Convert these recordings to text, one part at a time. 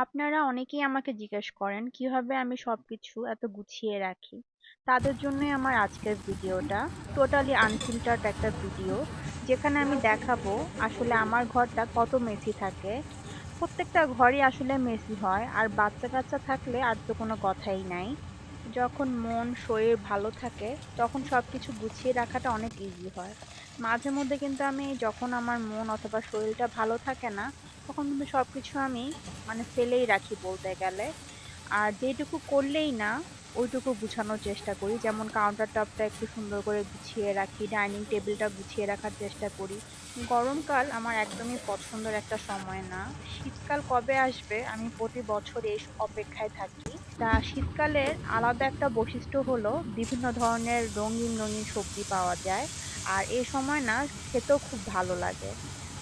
আপনারা অনেকেই আমাকে জিজ্ঞেস করেন কিভাবে আমি সবকিছু এত গুছিয়ে রাখি। তাদের জন্যই আমার আজকের ভিডিওটা। টোটালি আনফিল্টার্ড একটা ভিডিও, যেখানে আমি দেখাবো আসলে আমার ঘরটা কত মেসি থাকে। প্রত্যেকটা ঘরই আসলে মেসি হয়, আর বাচ্চা কাচ্চা থাকলে আর তো কোনো কথাই নাই। যখন মন শরীর ভালো থাকে তখন সবকিছু গুছিয়ে রাখাটা অনেক ইজি হয়। মাঝে মধ্যে কিন্তু আমি যখন আমার মন অথবা শরীরটা ভালো থাকে না, তখন কিন্তু সবকিছু আমি ফেলেই রাখি বলতে গেলে। আর যেটুকু করলেই না ওইটুকু গুছানোর চেষ্টা করি, যেমন কাউন্টার টপটা একটু সুন্দর করে গুছিয়ে রাখি, ডাইনিং টেবিলটা গুছিয়ে রাখার চেষ্টা করি। গরমকাল আমার একদমই পছন্দের একটা সময় না। শীতকাল কবে আসবে আমি প্রতি বছর এই অপেক্ষায় থাকি। তা শীতকালের আলাদা একটা বৈশিষ্ট্য হলো বিভিন্ন ধরনের রঙিন রঙিন সবজি পাওয়া যায়। আর এই সময় না খেতেও খুব ভালো লাগে।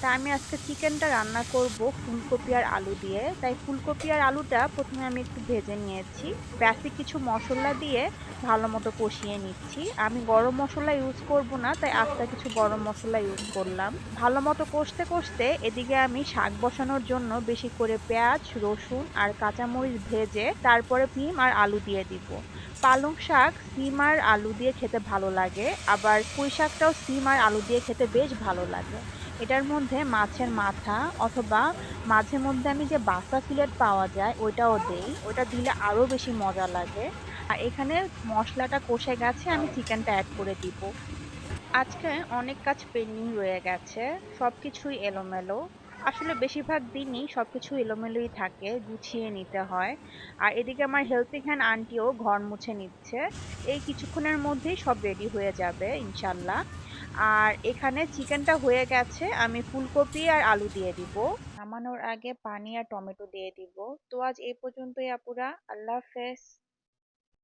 তা আমি আজকে চিকেনটা রান্না করব ফুলকপি আর আলু দিয়ে। তাই ফুলকপি আর আলুটা প্রথমে আমি একটু ভেজে নিয়েছি। বেসিক কিছু মশলা দিয়ে ভালো মতো কষিয়ে নিচ্ছি। আমি গরম মশলা ইউজ করব না, তাই আস্তে কিছু গরম মশলা ইউজ করলাম। ভালো মতো কষতে কষতে এদিকে আমি শাক বসানোর জন্য বেশি করে পেঁয়াজ, রসুন আর কাঁচামরিচ ভেজে তারপরে সিম আর আলু দিয়ে দিব। পালং শাক সিম আর আলু দিয়ে খেতে ভালো লাগে, আবার পুঁই শাকটাও সিম আর আলু দিয়ে খেতে বেশ ভালো লাগে। এটার মধ্যে মাছের মাথা অথবা মাঝে মধ্যে আমি যে বাসা ফিলেট পাওয়া যায় ওইটাও দেই, ওটা দিলে আরো বেশি মজা লাগে। আর এখানে মশলাটা কষে গেছে, আমি চিকেনটা অ্যাড করে দিব। আজকে অনেক কাজ পেন্ডিং রয়ে গেছে, সবকিছুই এলোমেলো। আসলে বেশিরভাগ দিনই সবকিছু এলোমেলোই থাকে, গুছিয়ে নিতে হয়। আর এদিকে আমার হেল্পিং হ্যান্ড আন্টিও ঘর মুছে নিচ্ছে। এই কিছুক্ষণের মধ্যেই সব রেডি হয়ে যাবে ইনশাল্লাহ। আর এখানে চিকেনটা হয়ে গেছে, আমি ফুলকপি আর আলু দিয়ে দিব। নামানোর আগে পানি আর টমেটো দিয়ে দিব। তো আজ এই পর্যন্তই আপুরা, আল্লাহ হাফেজ।